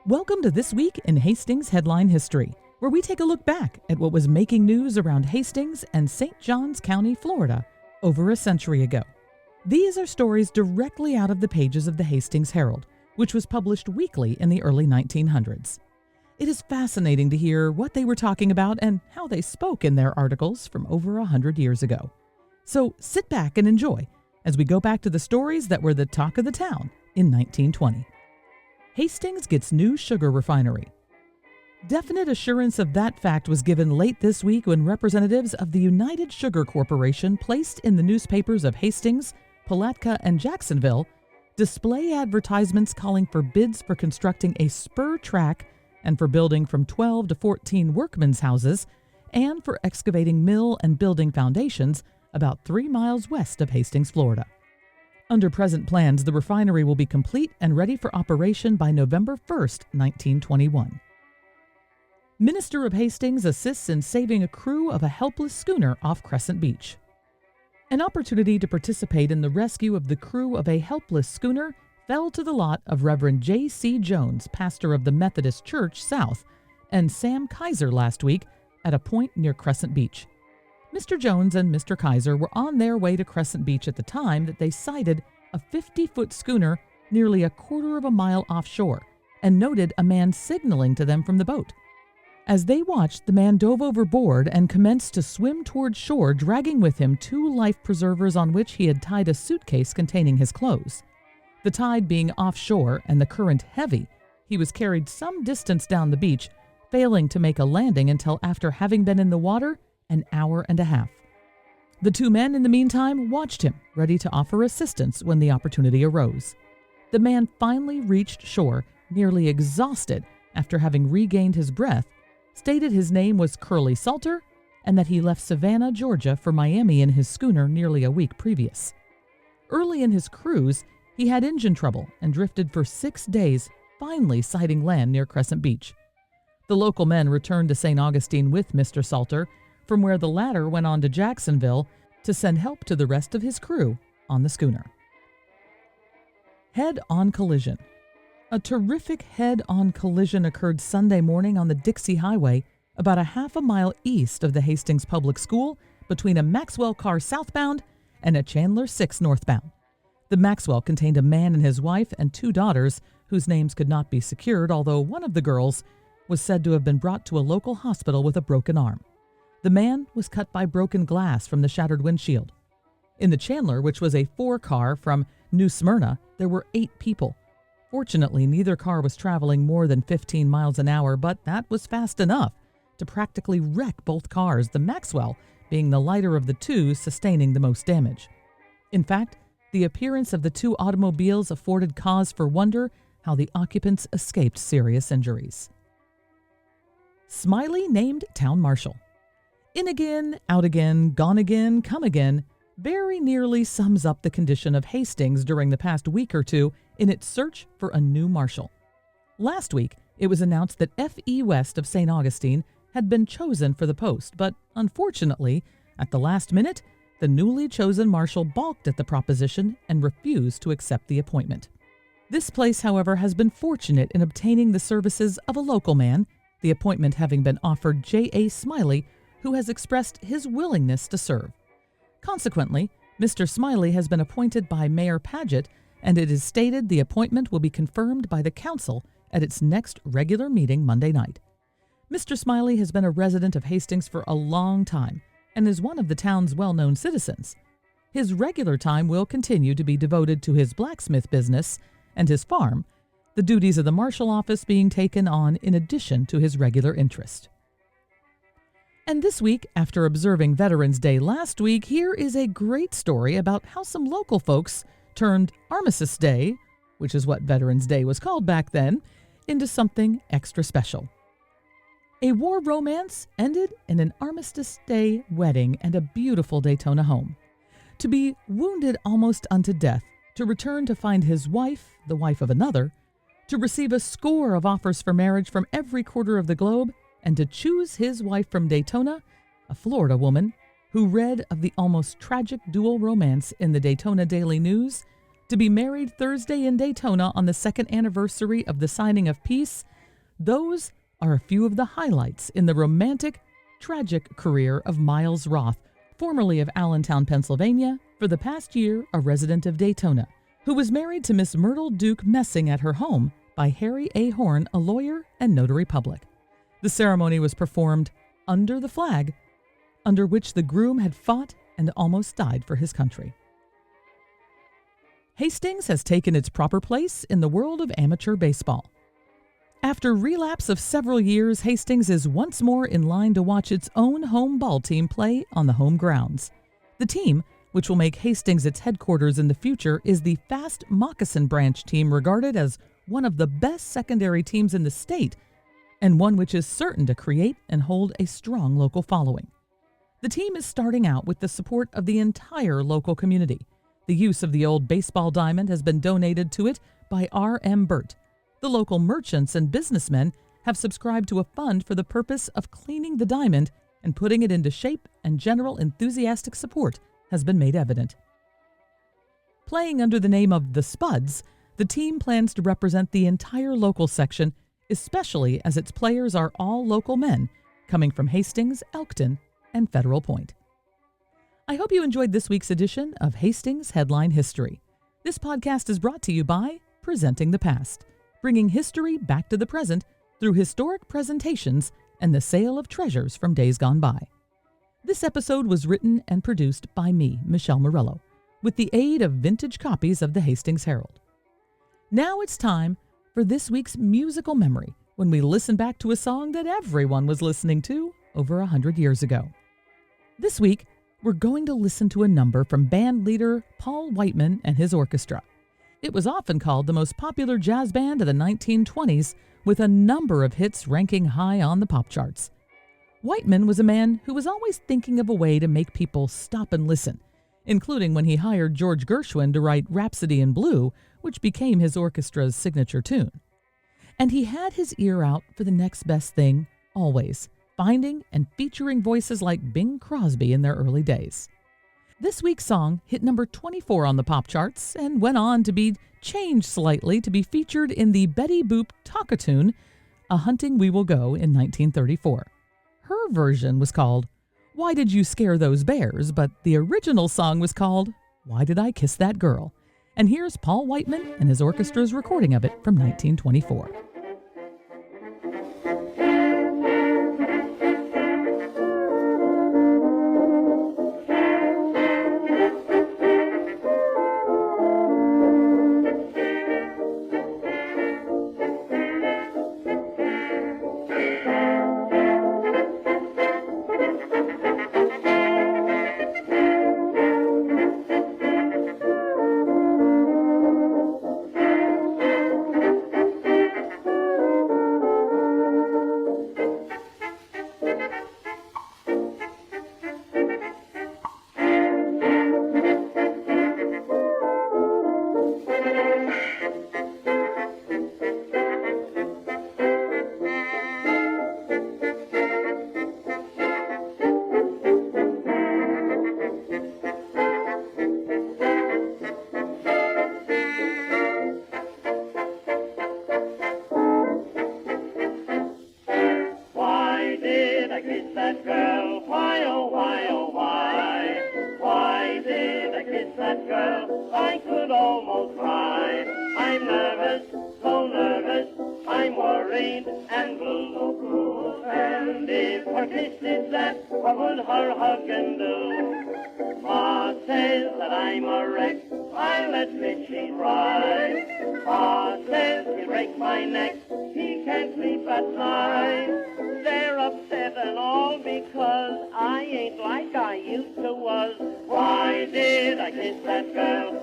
Welcome to This Week in Hastings Headline History, where we take a look back at what was making news around Hastings and St. Johns County, Florida, over a century ago. These are stories directly out of the pages of the Hastings Herald, which was published weekly in the early 1900s. It is fascinating to hear what they were talking about and how they spoke in their articles from over 100 years ago. So sit back and enjoy as we go back to the stories that were the talk of the town in 1920. Hastings gets new sugar refinery. Definite assurance of that fact was given late this week when representatives of the United Sugar Corporation placed in the newspapers of Hastings, Palatka, and Jacksonville display advertisements calling for bids for constructing a spur track and for building from 12 to 14 workmen's houses and for excavating mill and building foundations about 3 miles west of Hastings, Florida. Under present plans, the refinery will be complete and ready for operation by November 1st, 1921. Minister of Hastings assists in saving a crew of a helpless schooner off Crescent Beach. An opportunity to participate in the rescue of the crew of a helpless schooner fell to the lot of Reverend J.C. Jones, pastor of the Methodist Church South, and Sam Kaiser last week at a point near Crescent Beach. Mr. Jones and Mr. Kaiser were on their way to Crescent Beach at the time that they sighted a 50-foot schooner nearly a quarter of a mile offshore and noted a man signaling to them from the boat. As they watched, the man dove overboard and commenced to swim toward shore, dragging with him 2 life preservers on which he had tied a suitcase containing his clothes. The tide being offshore and the current heavy, he was carried some distance down the beach, failing to make a landing until after having been in the water an hour and a half. The 2 men in the meantime watched him, ready to offer assistance when the opportunity arose. The man finally reached shore, nearly exhausted after having regained his breath, stated his name was Curly Salter, and that he left Savannah, Georgia for Miami in his schooner nearly a week previous. Early in his cruise, he had engine trouble and drifted for 6 days, finally sighting land near Crescent Beach. The local men returned to Saint Augustine with Mr. Salter, from where the latter went on to Jacksonville to send help to the rest of his crew on the schooner. Head-on collision. A terrific head-on collision occurred Sunday morning on the Dixie Highway, about a half a mile east of the Hastings Public School, between a Maxwell car southbound and a Chandler 6 northbound. The Maxwell contained a man and his wife and 2 daughters whose names could not be secured, although one of the girls was said to have been brought to a local hospital with a broken arm. The man was cut by broken glass from the shattered windshield. In the Chandler, which was a 4-car from New Smyrna, there were 8 people. Fortunately, neither car was traveling more than 15 miles an hour, but that was fast enough to practically wreck both cars, the Maxwell being the lighter of the 2, sustaining the most damage. In fact, the appearance of the 2 automobiles afforded cause for wonder how the occupants escaped serious injuries. Smiley named town marshal. In again, out again, gone again, come again, very nearly sums up the condition of Hastings during the past week or two in its search for a new marshal. Last week, it was announced that F.E. West of Saint Augustine had been chosen for the post, but unfortunately, at the last minute, the newly chosen marshal balked at the proposition and refused to accept the appointment. This place, however, has been fortunate in obtaining the services of a local man, the appointment having been offered J.A. Smiley, who has expressed his willingness to serve. Consequently, Mr. Smiley has been appointed by Mayor Paget, and it is stated the appointment will be confirmed by the council at its next regular meeting Monday night. Mr. Smiley has been a resident of Hastings for a long time and is one of the town's well-known citizens. His regular time will continue to be devoted to his blacksmith business and his farm, the duties of the marshal office being taken on in addition to his regular interest. And this week, after observing Veterans Day last week, here is a great story about how some local folks turned Armistice Day, which is what Veterans Day was called back then, into something extra special. A war romance ended in an Armistice Day wedding and a beautiful Daytona home. To be wounded almost unto death, to return to find his wife, the wife of another, to receive a score of offers for marriage from every quarter of the globe, and to choose his wife from Daytona, a Florida woman, who read of the almost tragic dual romance in the Daytona Daily News, to be married Thursday in Daytona on the 2nd anniversary of the signing of peace, Those are a few of the highlights in the romantic, tragic career of Miles Roth, formerly of Allentown, Pennsylvania, for the past year a resident of Daytona, who was married to Miss Myrtle Duke Messing at her home by Harry A. Horn, a lawyer and notary public. The ceremony was performed under the flag under which the groom had fought and almost died for his country. Hastings has taken its proper place in the world of amateur baseball. After relapse of several years, Hastings is once more in line to watch its own home ball team play on the home grounds. The team, which will make Hastings its headquarters in the future, is the Fast Moccasin Branch team, regarded as one of the best secondary teams in the state, and one which is certain to create and hold a strong local following. The team is starting out with the support of the entire local community. The use of the old baseball diamond has been donated to it by R.M. Burt. The local merchants and businessmen have subscribed to a fund for the purpose of cleaning the diamond and putting it into shape, and general enthusiastic support has been made evident. Playing under the name of the Spuds, the team plans to represent the entire local section, especially as its players are all local men coming from Hastings, Elkton, and Federal Point. I hope you enjoyed this week's edition of Hastings Headline History. This podcast is brought to you by Presenting the Past, bringing history back to the present through historic presentations and the sale of treasures from days gone by. This episode was written and produced by me, Michelle Murillo, with the aid of vintage copies of the Hastings Herald. Now it's time for this week's musical memory, when we listen back to a song that everyone was listening to over 100 years ago. This week, we're going to listen to a number from band leader Paul Whiteman and his orchestra. It was often called the most popular jazz band of the 1920s, with a number of hits ranking high on the pop charts. Whiteman was a man who was always thinking of a way to make people stop and listen, including when he hired George Gershwin to write Rhapsody in Blue, which became his orchestra's signature tune. And he had his ear out for the next best thing, always, finding and featuring voices like Bing Crosby in their early days. This week's song hit number 24 on the pop charts and went on to be changed slightly to be featured in the Betty Boop Talkatoon, A Hunting We Will Go, in 1934. Her version was called Why Did You Scare Those Bears?, but the original song was called Why Did I Kiss That Girl? And here's Paul Whiteman and his orchestra's recording of it from 1924. Why did I kiss that girl?